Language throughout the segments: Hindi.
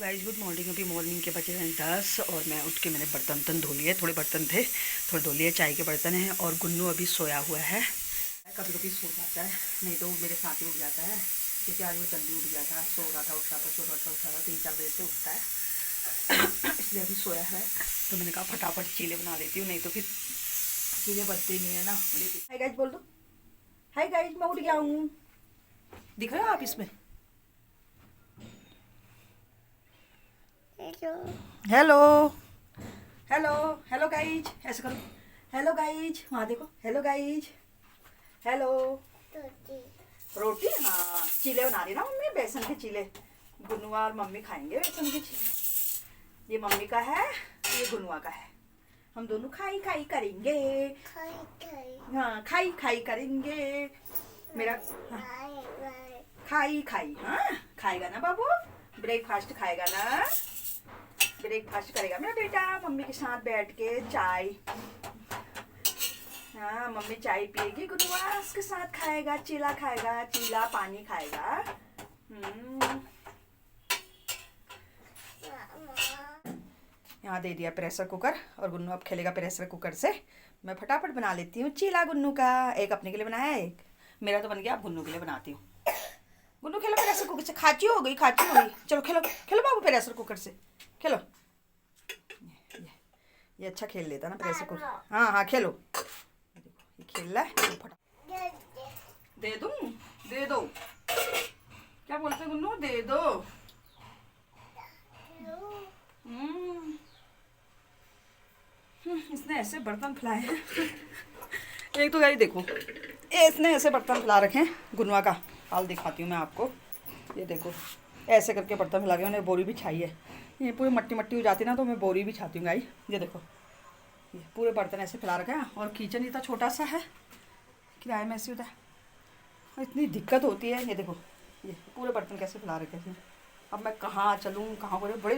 Guys good morning. अभी मॉर्निंग के बजे हैं 10 और मैं उठ के मैंने बर्तन धो लिए। थोड़े बर्तन थे, थोड़े धो लिए। चाय के बर्तन हैं और गुन्नू अभी सोया हुआ है। कभी कभी सो जाता है, नहीं तो वो मेरे साथ ही उठ जाता है, क्योंकि आज वो जल्दी उठ गया था। सो रहा था, उठ रहा था, सो रहा था, उठ रहा था। 3-4 बजे से उठता है इसलिए अभी सोया है। तो मैंने कहा फटाफट चीले बना लेती हूँ, नहीं तो फिर चीले बनते नहीं है ना। हाय गाइस बोल दो। हाय गाइस मैं उठ गया हूँ, दिख रहे हो आप इसमें? हेलो हेलो हेलो गाइज, ऐसे करो। हेलो गाइज, वहाँ देखो। Hello guys, hello. रोटी, हाँ चीले बना रही ना मम्मी, बेसन के चीले। गुनुआ और मम्मी खाएंगे बेसन के चीले। ये मम्मी का है, ये गुनुआ का है। हम दोनों खाई खाई करेंगे। हाँ खाई खाई करेंगे। मेरा हाँ, खाई खाई। हाँ खाएगा ना बाबू, ब्रेकफास्ट खाएगा ना। ब्रेकफास्ट करेगा मेरा बेटा मम्मी के साथ बैठ के। चाय, हाँ मम्मी चाय पिएगी, गुरुआ उसके साथ खाएगा। चीला खाएगा, चीला पानी खाएगा। यहाँ दे दिया प्रेशर कुकर और गुन्नू अब खेलेगा प्रेशर कुकर से। मैं फटाफट बना लेती हूँ चीला गुन्नू का। एक अपने के लिए बनाया, एक मेरा तो बन गया। अब गुन्नू के लिए बनाती हूँ। गुन्नू खेलो प्रेशर कुकर से। खाची हो गई, खाची हो गई। चलो खेलो खेलो बाबू प्रेशर कुकर से खेलो। ये अच्छा खेल लेता ना प्रेशर कुकर। हाँ हाँ खेलो। ये खेल रहा है। दे दूँ, दे दो। क्या बोलते गुन्नू? दे दो। इसने ऐसे बर्तन फैलाए हैं एक तो गाड़ी देखो, इसने ऐसे बर्तन फैला रखे हैं। गुनुआ का हाल दिखाती हूँ मैं आपको। ये देखो ऐसे करके बर्तन फैला के मैंने बोरी भी छाई है। ये पूरी मट्टी मट्टी हो जाती है ना, तो मैं बोरी भी छाती हूँ गाई। ये देखो, ये पूरे बर्तन ऐसे फैला रखे हैं। और किचन इतना छोटा सा है, किराए में ऐसे होता है, इतनी दिक्कत होती है। ये देखो ये पूरे बर्तन कैसे फैला रखे हैं। अब मैं कहाँ चलूँ, कहाँ करूँ, बड़े।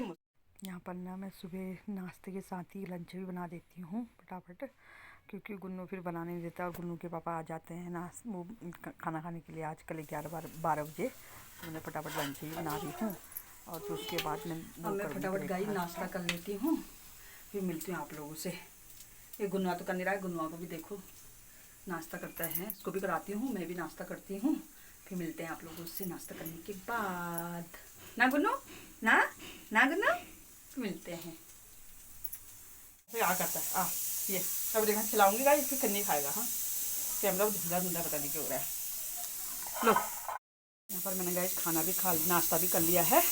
यहाँ पर ना मैं सुबह नाश्ते के साथ ही लंच भी बना देती हूँ फटाफट, क्योंकि गुन्नू फिर बनाने नहीं देता। और गुन्नू के पापा आ जाते हैं ना वो खाना खाने के लिए आज कल 11-12 बजे। तो मैंने फटाफट लंच ही बना रही हूँ। और फिर उसके बाद मैं फटाफट गाई नाश्ता कर लेती हूँ, फिर मिलती हूँ आप लोगों से। ये गुन्नुआ तो कर नहीं रहा है, गुन्नुआ को भी देखो नाश्ता करता है। इसको भी कराती हूँ, मैं भी नाश्ता करती हूँ। फिर मिलते हैं आप लोगों से नाश्ता करने के बाद। ना गुन्नू, ना ना गुन्नू, मिलते हैं। क्या करता है ये अब देखना खिलाऊंगी गाइस, फिर नहीं खाएगा। हाँ कैमरा धुंधला धुंधला पता नहीं क्यों हो रहा है। लो यहाँ पर मैंने गाइस खाना भी नाश्ता भी कर लिया है।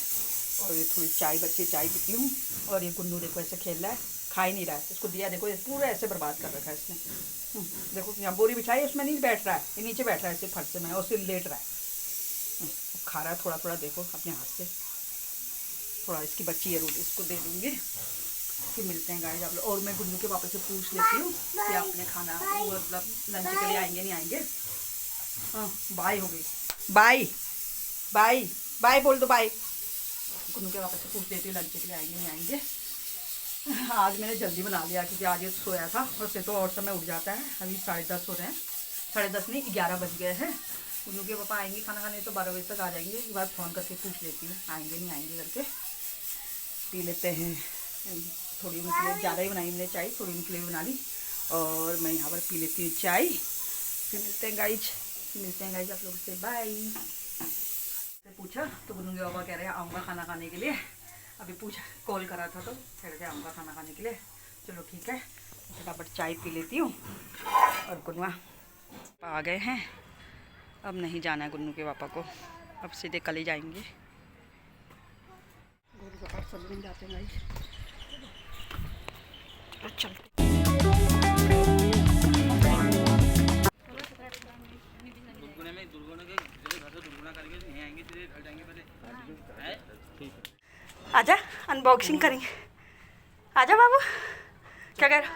और ये थोड़ी चाय बच्ची, चाय पीती हूँ। और ये गुन्नू देखो ऐसे खेल रहा है, खा ही नहीं रहा है। इसको दिया देखो, ये पूरा ऐसे बर्बाद कर रखा है इसने। देखो यहाँ बोरी बिछाई, उसमें नहीं बैठ रहा है, ये नीचे बैठ रहा है ऐसे फर्श में, और सिर्फ लेट रहा है। खा रहा है थोड़ा थोड़ा, देखो अपने हाथ से। थोड़ा इसकी बच्ची है रोटी, इसको दे दूँगी। फिर मिलते हैं गाइस आप लोग। और मैं गुन्नू के पापा से पूछ लेती हूँ कि आपने खाना मतलब लंच के लिए आएंगे नहीं आएंगे। हाँ बाय हो गई, बाय बाय बाय बोल दो बाय। गुन्नू के पापा से पूछ लेती हूँ लंच के लिए आएंगे नहीं आएंगे। आज मैंने जल्दी बना लिया, क्योंकि आज ये सोया था। वैसे तो और समय उठ जाता है। अभी 10:30 हो रहे हैं, 10:30 नहीं 11 बज गए हैं। गुन्नू के पापा आएंगे खाना खाने, तो 12 बजे तक आ जाएंगे। एक बार फ़ोन करके पूछ लेती हूँ आएंगे नहीं आएंगे करके। पी लेते हैं थोड़ी, उनके लिए ज़्यादा ही बनाई मैंने चाय, थोड़ी उनके लिए बना ली। और मैं यहाँ पर पी लेती हूँ चाय। फिर मिलते हैं गाइज, आप लोगों से बाय। पूछा तो गुन्नू के पापा कह रहे हैं आऊँगा खाना खाने के लिए। अभी पूछा, कॉल करा था तो कह रहे थे आऊँगा खाना खाने के लिए। चलो ठीक है, फटाफट चाय पी लेती हूँ। और गुन्नुआ आ गए हैं, अब नहीं जाना है गुन्नू के पापा को, अब सीधे कल ही जाएंगे। चल जाते हैं तो चलते। आजा अनबॉक्सिंग करेंगे। आजा बाबू, क्या कह रहा?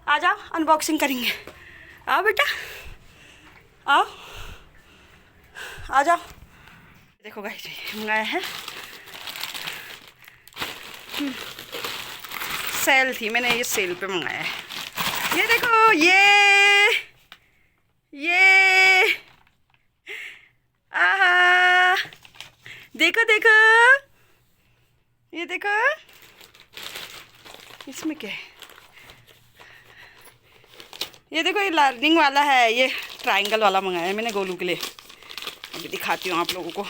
आ जाओ अनबॉक्सिंग करेंगे। आओ बेटा आओ, आ जाओ। देखो गाइस मंगाया है, सेल थी, मैंने ये सेल पे मंगाया है। ये देखो ये आहा, देखो देखो, ये देखो इसमें क्या है, ये देखो ये लर्निंग वाला है, ये ट्रायंगल वाला मंगाया है मैंने गोलू के लिए। अभी दिखाती हूँ आप लोगों को।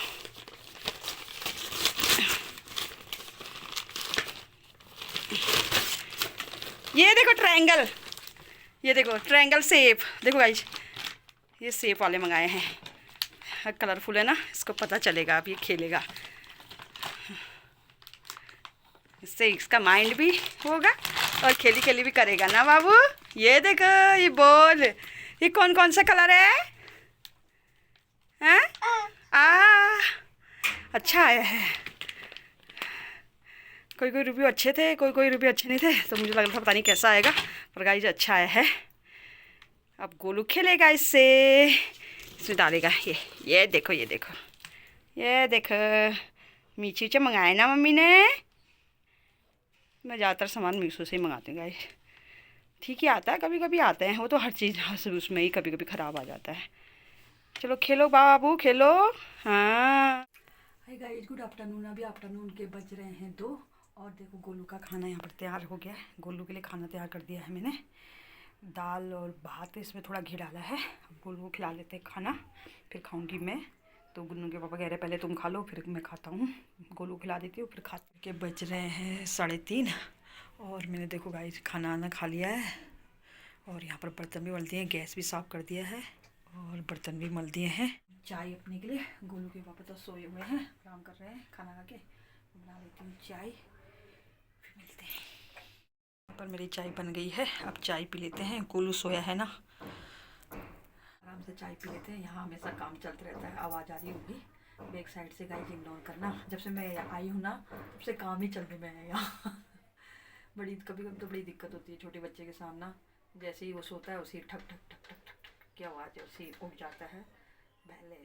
ये देखो ट्रायंगल, ये देखो ट्रायंगल सेप, देखो गाइस ये सेप वाले मंगाए हैं, कलरफुल है ना, इसको पता चलेगा, अब ये खेलेगा, इससे इसका माइंड भी होगा और खेली खेली भी करेगा ना बाबू। ये देखो ये बॉल, ये कौन कौन सा कलर है? हैं? अच्छा आया है। कोई कोई रिव्यू अच्छे थे, कोई कोई रिव्यू अच्छे नहीं थे, तो मुझे लग रहा था पता नहीं कैसा आएगा, पर गाइस अच्छा आया है। अब गोलू खेलेगा इससे, इसमें डालेगा ये देखो, ये देखो, ये देखो मीठी से मंगाए ना मम्मी ने। मैं ज़्यादातर सामान मीशो से ही मंगाती हूँ गाइस, ठीक ही आता है, कभी कभी आते हैं, वो तो हर चीज़ उसमें ही कभी कभी ख़राब आ जाता है। चलो खेलो बाबू खेलो। हाँ हाय गाइस, गुड आफ्टरनून। अभी आफ्टरनून के बज रहे हैं 2 और देखो गोलू का खाना यहाँ पर तैयार हो गया है। गोलू के लिए खाना तैयार कर दिया है मैंने, दाल और भात, इसमें थोड़ा घी डाला है। अब गोलू को खिला लेते हैं खाना, फिर खाऊंगी मैं। तो गुन्नू के पापा कह रहे पहले तुम खा लो फिर मैं खाता हूँ, गोलू खिला देती हूँ फिर खाते के। बज रहे हैं 3:30 और मैंने देखो गाइस खाना आना खा लिया है और यहाँ पर बर्तन भी मल दिए हैं, गैस भी साफ़ कर दिया है और बर्तन भी मल दिए हैं। चाय अपने के लिए, गोलू के पापा तो सोए हुए हैं, आराम कर रहे हैं, खाना खा के बना लेती हूँ चाय, फिर मिलते हैं। यहाँ पर मेरी चाय बन गई है, अब चाय पी लेते हैं। गोलू सोया है ना, आराम से चाय पी लेते हैं। यहाँ हमेशा काम चलता रहता है, आवाज़ आ रही होगी बैक साइड से, गाइस इग्नोर करना। जब से मैं आई हूँ ना तब से काम ही चलने में है यहाँ बड़ी कभी कभी तो बड़ी दिक्कत होती है छोटे बच्चे के सामना, जैसे ही वो सोता है उसी ठक ठक ठक ठक ठक ठक की आवाज़ है, उसी उठ जाता है। पहले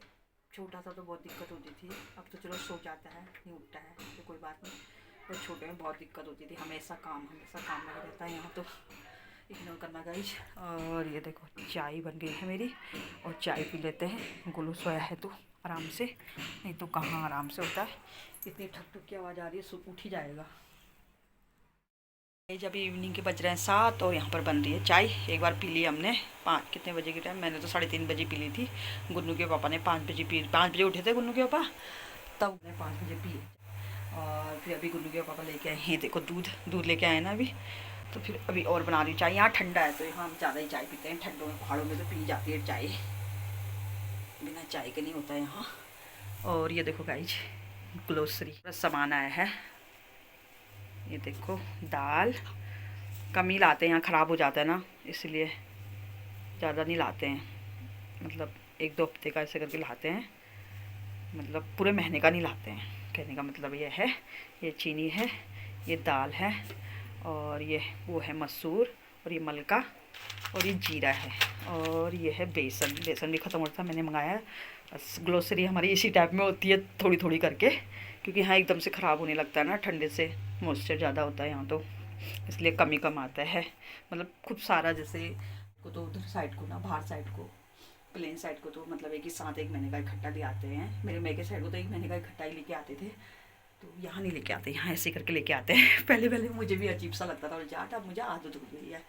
छोटा सा तो बहुत दिक्कत होती थी, अब तो चलो सो जाता है, नहीं उठता है तो कोई बात नहीं, पर छोटे में बहुत दिक्कत होती थी, हमेशा काम लगा रहता है यहाँ, तो इग्नोर करना गाइस। और ये देखो चाय बन गई है मेरी और चाय पी लेते हैं। गोलू सोया है तो आराम से, नहीं तो कहाँ आराम से होता है, इतनी ठक ठक की आवाज़ आ रही है, उठ ही जाएगा। जब इवनिंग के बज रहे हैं 7 और यहाँ पर बन रही है चाय। एक बार पी ली हमने, 5 कितने बजे के टाइम, मैंने तो 3:30 बजे पी ली थी, गुन्नू के पापा ने 5 बजे पी, 5 बजे उठे थे गुन्नू के पापा, तब मैंने 5 बजे पी। और फिर अभी गुन्नू के पापा लेके आए हैं, देखो दूध लेके आए ना अभी, तो फिर अभी और बना रही हूँ चाय। यहाँ ठंडा है तो यहाँ हम ज़्यादा ही चाय पीते हैं, ठंडों में पहाड़ों में तो पी जाती है चाय, बिना चाय के नहीं होता है यहाँ। और ये देखो गाइज ग्लोसरी सामान आया है, ये देखो दाल कम ही लाते हैं, यहाँ ख़राब हो जाता है ना, इसलिए ज़्यादा नहीं लाते हैं, मतलब 1-2 हफ्ते का ऐसे करके लाते हैं, मतलब पूरे महीने का नहीं लाते हैं। कहने का मतलब ये है, ये चीनी है, ये दाल है, और ये वो है मसूर, और ये मलका, और ये जीरा है, और ये है बेसन भी ख़त्म हो रहा था, मैंने मंगाया है। बस ग्लोसरी हमारी इसी टाइप में होती है, थोड़ी थोड़ी करके, क्योंकि यहाँ एकदम से ख़राब होने लगता है ना, ठंडे से मॉइस्चर ज़्यादा होता है यहाँ, तो इसलिए कम ही कम आता है। मतलब खूब सारा जैसे को तो उधर साइड को ना, बाहर साइड को, प्लेन साइड को तो मतलब एक ही साथ 1 महीने का इकट्ठा ले आते हैं। मेरे मेके साइड को तो 1 महीने का इकट्ठा ही लेके आते थे, तो यहाँ नहीं लेके आते, यहाँ ऐसे करके लेके आते हैं। पहले मुझे भी अजीब सा लगता था जाट, अब मुझे आदत हो गई है।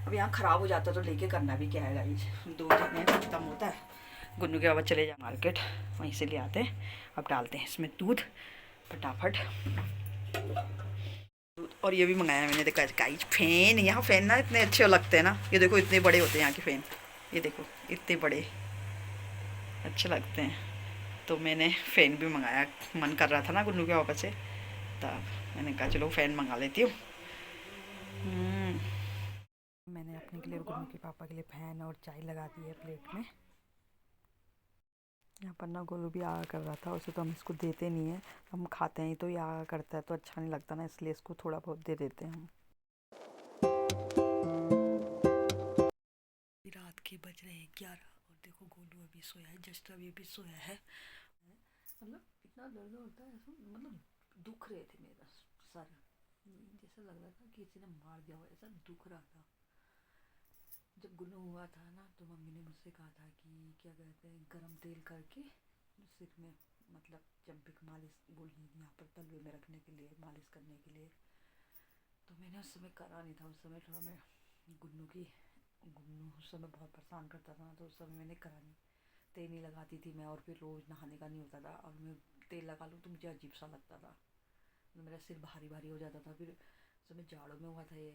अब यहाँ ख़राब हो जाता तो लेके करना भी क्या है गाइस, 2 दिन ख़त्म होता है। गुन्नू के बाबा चले जाए मार्केट, वहीं से ले आते हैं। अब डालते हैं इसमें दूध फटाफट, और ये भी मंगाया मैंने, देखा गाइस फ़ैन। यहाँ फ़ैन ना इतने अच्छे लगते हैं ना, ये देखो इतने बड़े होते हैं यहाँ के फ़ैन, ये देखो इतने बड़े अच्छे लगते हैं। तो मैंने फ़ैन भी मंगाया, मन कर रहा था ना गुन्नू के पापा से, तब मैंने कहा चलो फ़ैन मंगा लेती हूँ। मैंने अपने के लिए और गुन्नू के पापा के लिए फ़ैन और चाय लगा दी है प्लेट में। यहाँ पर ना गोलू भी आया कर रहा था, उसे तो हम इसको देते नहीं है, हम खाते हैं तो ये आया करता है तो अच्छा नहीं लगता ना, इसलिए इसको थोड़ा बहुत दे देते हैं हम। रात के बज रहे हैं 11 और देखो गोलू अभी सोया है, जस्ट अभी सोया है, मतलब इतना दर्द होता है ऐसा, मतलब दुख रहे थे मेरा सर, जैसा लग रहा था कि किसी ने मार दिया हो, ऐसा दुख रहा था। जब गुल्लू हुआ था ना तो मम्मी ने मुझसे कहा था कि क्या कहते हैं गरम तेल करके सिर में, मतलब चम्पी मालिश बोली यहाँ पर तलवे में रखने के लिए, मालिश करने के लिए। तो मैंने उस समय करा नहीं था, उस समय थोड़ा मैं गुन्नू उस समय बहुत परेशान करता था, तो उस समय मैंने करा नहीं, तेल नहीं लगाती थी मैं, और फिर रोज़ नहाने का नहीं होता था, और मैं तेल लगा लूँ तो मुझे अजीब सा लगता था, तो मेरा सिर भारी भारी हो जाता था। फिर उस समय जाड़ों में हुआ था ये,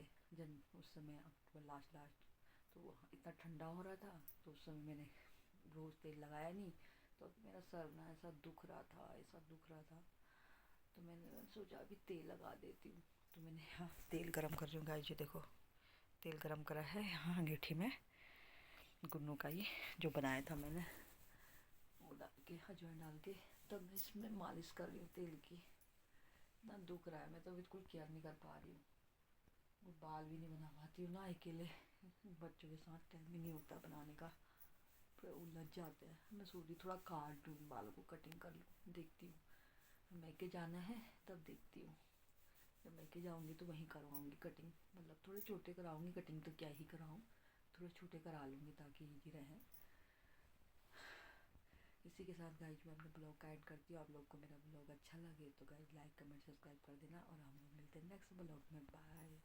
उस समय अक्टूबर लास्ट तो इतना ठंडा हो रहा था, तो उस समय मैंने रोज़ तेल लगाया नहीं, तो मेरा सर ना ऐसा दुख रहा था, ऐसा दुख रहा था, तो मैंने सोचा अभी तेल लगा देती हूँ। तो मैंने यहाँ तेल गरम कर रही हूँ गाइस, जी देखो तेल गरम करा है यहाँ अंगीठी में, गुन्नू का ही जो बनाया था मैंने, वो डाल के अजवाइन डाल के तब मैं इसमें मालिश कर रही हूँ तेल की। इतना दुख रहा है, मैं तो बिल्कुल केयर नहीं कर पा रही हूँ, वो बाल भी नहीं बना पाती हूँ ना अकेले, बच्चों के साथ टाइम ही नहीं होता बनाने का, फिर उलझ जाते हैं। मैं सोच रही थोड़ा काट लूँ, बालों को कटिंग कर लूँ, देखती हूँ मैके जाना है तब देखती हूँ, जब मैके जाऊँगी तो वहीं करवाऊँगी कटिंग, मतलब थोड़े छोटे कराऊँगी कटिंग, तो क्या ही कराऊँ, थोड़े छोटे करा लूँगी ताकि ईजी रहे। इसी के साथ गाइज मैं अपने ब्लॉग का एड करती हूँ। आप लोग को मेरा ब्लॉग अच्छा लगे तो गाइज लाइक कमेंट सब्सक्राइब कर देना, और हम लोग मिलते हैं नेक्स्ट ब्लॉग में। बाय।